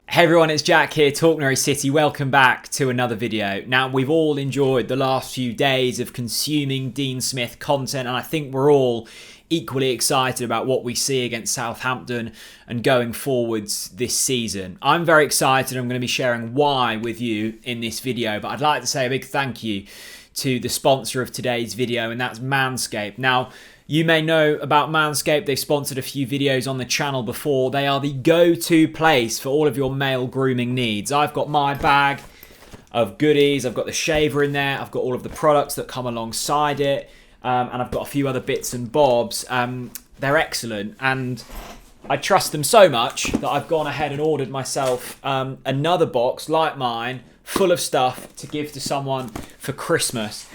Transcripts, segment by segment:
Hey everyone, it's Jack here, TalkNorwichCity. Welcome back to another video. Now, we've all enjoyed the last few days of consuming Dean Smith content, and I think we're all equally excited about what we see against Southampton and going forwards this season. I'm very excited. I'm going to be sharing why with you in this video, but I'd like to say a big thank you to the sponsor of today's video, and that's Manscaped. Now, you may know about Manscaped. They've sponsored a few videos on the channel before. They are the go-to place for all of your male grooming needs. I've got my bag of goodies. I've got the shaver in there. I've got all of the products that come alongside it. And I've got a few other bits and bobs. They're excellent. And I trust them so much that I've gone ahead and ordered myself another box like mine, full of stuff to give to someone for Christmas.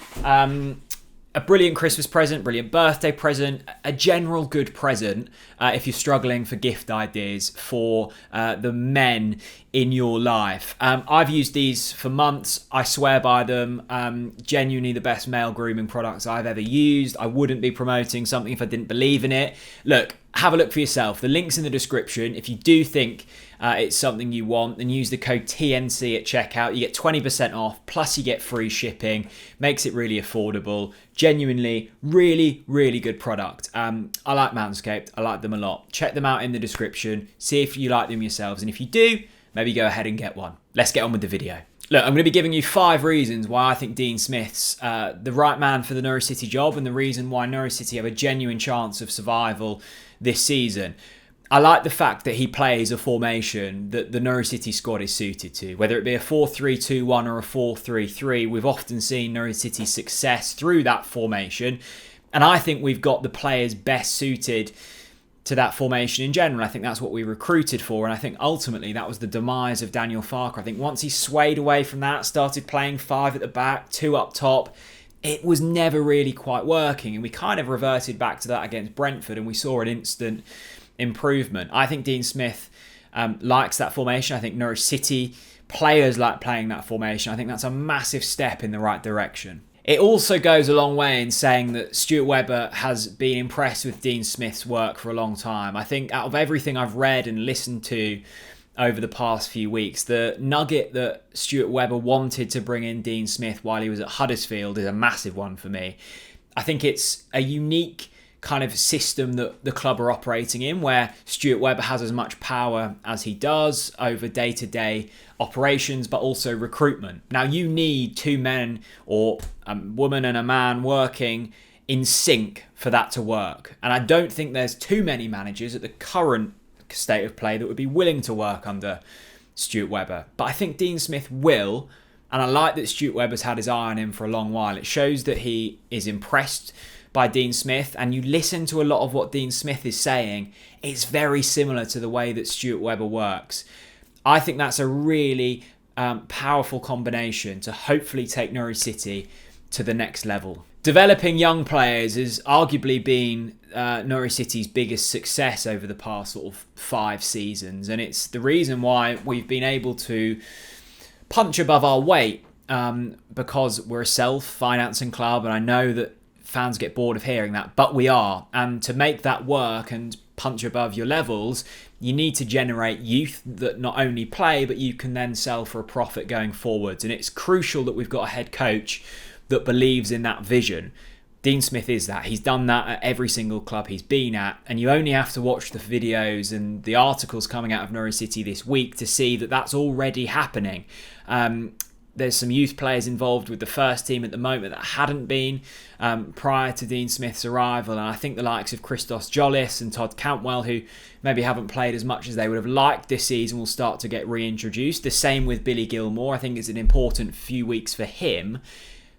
A brilliant Christmas present, brilliant birthday present, a general good present if you're struggling for gift ideas for the men in your life. I've used these for months. I swear by them. Genuinely the best male grooming products I've ever used. I wouldn't be promoting something if I didn't believe in it. Look, have a look for yourself. The link's in the description. If you do think it's something you want, then use the code TNC at checkout. You get 20% off, plus you get free shipping. Makes it really affordable. Genuinely, really, really good product. I like Manscaped. I like them a lot. Check them out in the description. See if you like them yourselves. And if you do, maybe go ahead and get one. Let's get on with the video. Look, I'm going to be giving you 5 reasons why I think Dean Smith's the right man for the Norwich City job, and the reason why Norwich City have a genuine chance of survival this season. I like the fact that he plays a formation that the Norwich City squad is suited to, whether it be a 4-3-2-1 or a 4-3-3. We've often seen Norwich City's success through that formation, and I think we've got the players best suited to that formation in general. I think that's what we recruited for, and I think ultimately that was the demise of Daniel Farke. I think once he swayed away from that, started playing 5 at the back, 2 up top, it was never really quite working, and we kind of reverted back to that against Brentford, and we saw an instant improvement. I think Dean Smith likes that formation. I think Norwich City players like playing that formation. I think that's a massive step in the right direction. It also goes a long way in saying that Stuart Webber has been impressed with Dean Smith's work for a long time. I think out of everything I've read and listened to over the past few weeks, the nugget that Stuart Webber wanted to bring in Dean Smith while he was at Huddersfield is a massive one for me. I think it's a unique kind of system that the club are operating in, where Stuart Webber has as much power as he does over day-to-day operations, but also recruitment. Now, you need 2 men or a woman and a man working in sync for that to work. And I don't think there's too many managers at the current state of play that would be willing to work under Stuart Webber. But I think Dean Smith will, and I like that Stuart Webber's had his eye on him for a long while. It shows that he is impressed by Dean Smith, and you listen to a lot of what Dean Smith is saying, it's very similar to the way that Stuart Webber works. I think that's a really powerful combination to hopefully take Norwich City to the next level. Developing young players has arguably been Norwich City's biggest success over the past sort of 5 seasons, and it's the reason why we've been able to punch above our weight, because we're a self-financing club, and I know that fans get bored of hearing that, but we are. And to make that work and punch above your levels, you need to generate youth that not only play, but you can then sell for a profit going forwards. And it's crucial that we've got a head coach that believes in that vision. Dean Smith is that. He's done that at every single club he's been at, and you only have to watch the videos and the articles coming out of Norwich City this week to see that that's already happening. There's some youth players involved with the first team at the moment that hadn't been prior to Dean Smith's arrival. And I think the likes of Christos Jolis and Todd Cantwell, who maybe haven't played as much as they would have liked this season, will start to get reintroduced. The same with Billy Gilmore. I think it's an important few weeks for him.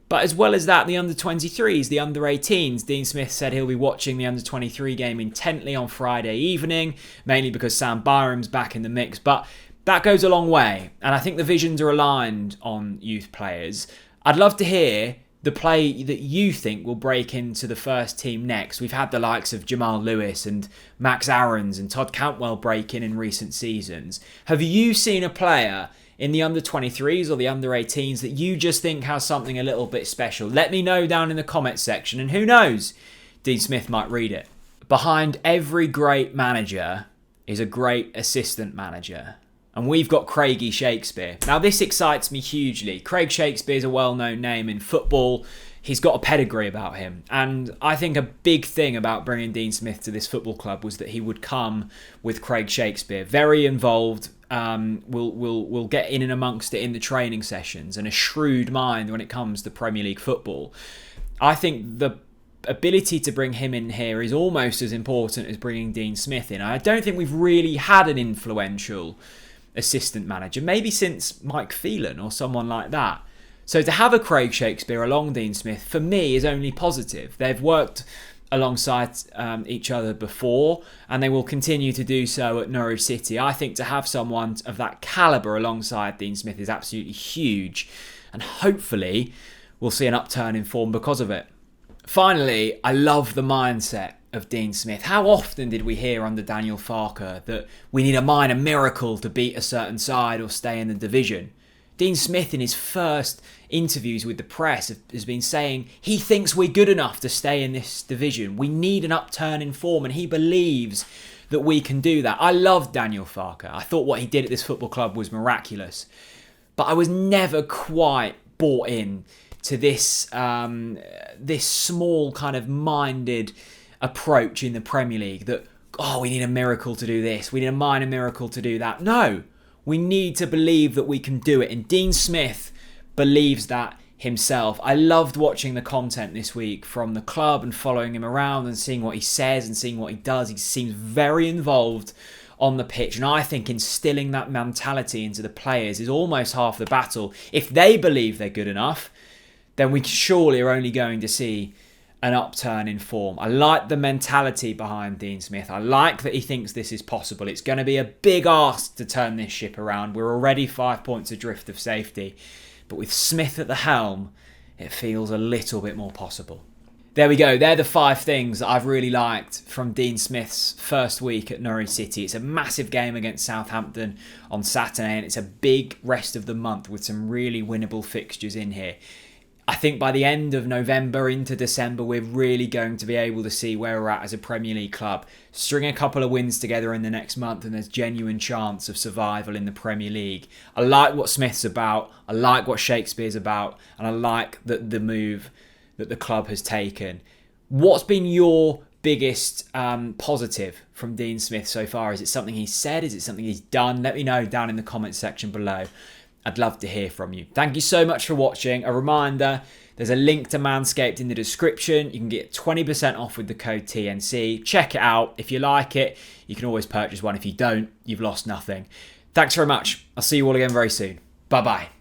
But as well as that, the under-23s, the under-18s, Dean Smith said he'll be watching the under-23 game intently on Friday evening, mainly because Sam Byram's back in the mix. But that goes a long way, and I think the visions are aligned on youth players. I'd love to hear the play that you think will break into the first team next. We've had the likes of Jamal Lewis and Max Aarons and Todd Cantwell break in recent seasons. Have you seen a player in the under-23s or the under-18s that you just think has something a little bit special? Let me know down in the comments section, and who knows, Dean Smith might read it. behind every great manager is a great assistant manager. And we've got Craigie Shakespeare. Now, this excites me hugely. Craig Shakespeare is a well-known name in football. He's got a pedigree about him. And I think a big thing about bringing Dean Smith to this football club was that he would come with Craig Shakespeare. Very involved. We'll get in and amongst it in the training sessions, and a shrewd mind when it comes to Premier League football. I think the ability to bring him in here is almost as important as bringing Dean Smith in. I don't think we've really had an influential assistant manager, maybe since Mike Phelan or someone like that. So to have a Craig Shakespeare along Dean Smith, for me, is only positive. They've worked alongside each other before, and they will continue to do so at Norwich City. I think to have someone of that calibre alongside Dean Smith is absolutely huge, and hopefully we'll see an upturn in form because of it. Finally, I love the mindset of Dean Smith. How often did we hear under Daniel Farke that we need a minor miracle to beat a certain side or stay in the division? Dean Smith, in his first interviews with the press, has been saying he thinks we're good enough to stay in this division. We need an upturn in form, and he believes that we can do that. I love Daniel Farke. I thought what he did at this football club was miraculous. But I was never quite bought in to this small kind of minded approach in the Premier League that, oh, we need a miracle to do this, we need a minor miracle to do that. No, we need to believe that we can do it, and Dean Smith believes that himself. I loved watching the content this week from the club and following him around and seeing what he says and seeing what he does. He seems very involved on the pitch, and I think instilling that mentality into the players is almost half the battle. If they believe they're good enough, then we surely are only going to see an upturn in form. I like the mentality behind Dean Smith. I like that he thinks this is possible. It's going to be a big ask to turn this ship around. We're already 5 points adrift of safety. But with Smith at the helm, it feels a little bit more possible. There we go. They're the 5 things that I've really liked from Dean Smith's first week at Norwich City. It's a massive game against Southampton on Saturday, and it's a big rest of the month with some really winnable fixtures in here. I think by the end of November into December, we're really going to be able to see where we're at as a Premier League club. String a couple of wins together in the next month and there's genuine chance of survival in the Premier League. I like what Smith's about. I like what Shakespeare's about. And I like the move that the club has taken. What's been your biggest positive from Dean Smith so far? Is it something he's said? Is it something he's done? Let me know down in the comments section below. I'd love to hear from you. Thank you so much for watching. A reminder, there's a link to Manscaped in the description. You can get 20% off with the code TNC. Check it out. If you like it, you can always purchase one. If you don't, you've lost nothing. Thanks very much. I'll see you all again very soon. Bye-bye.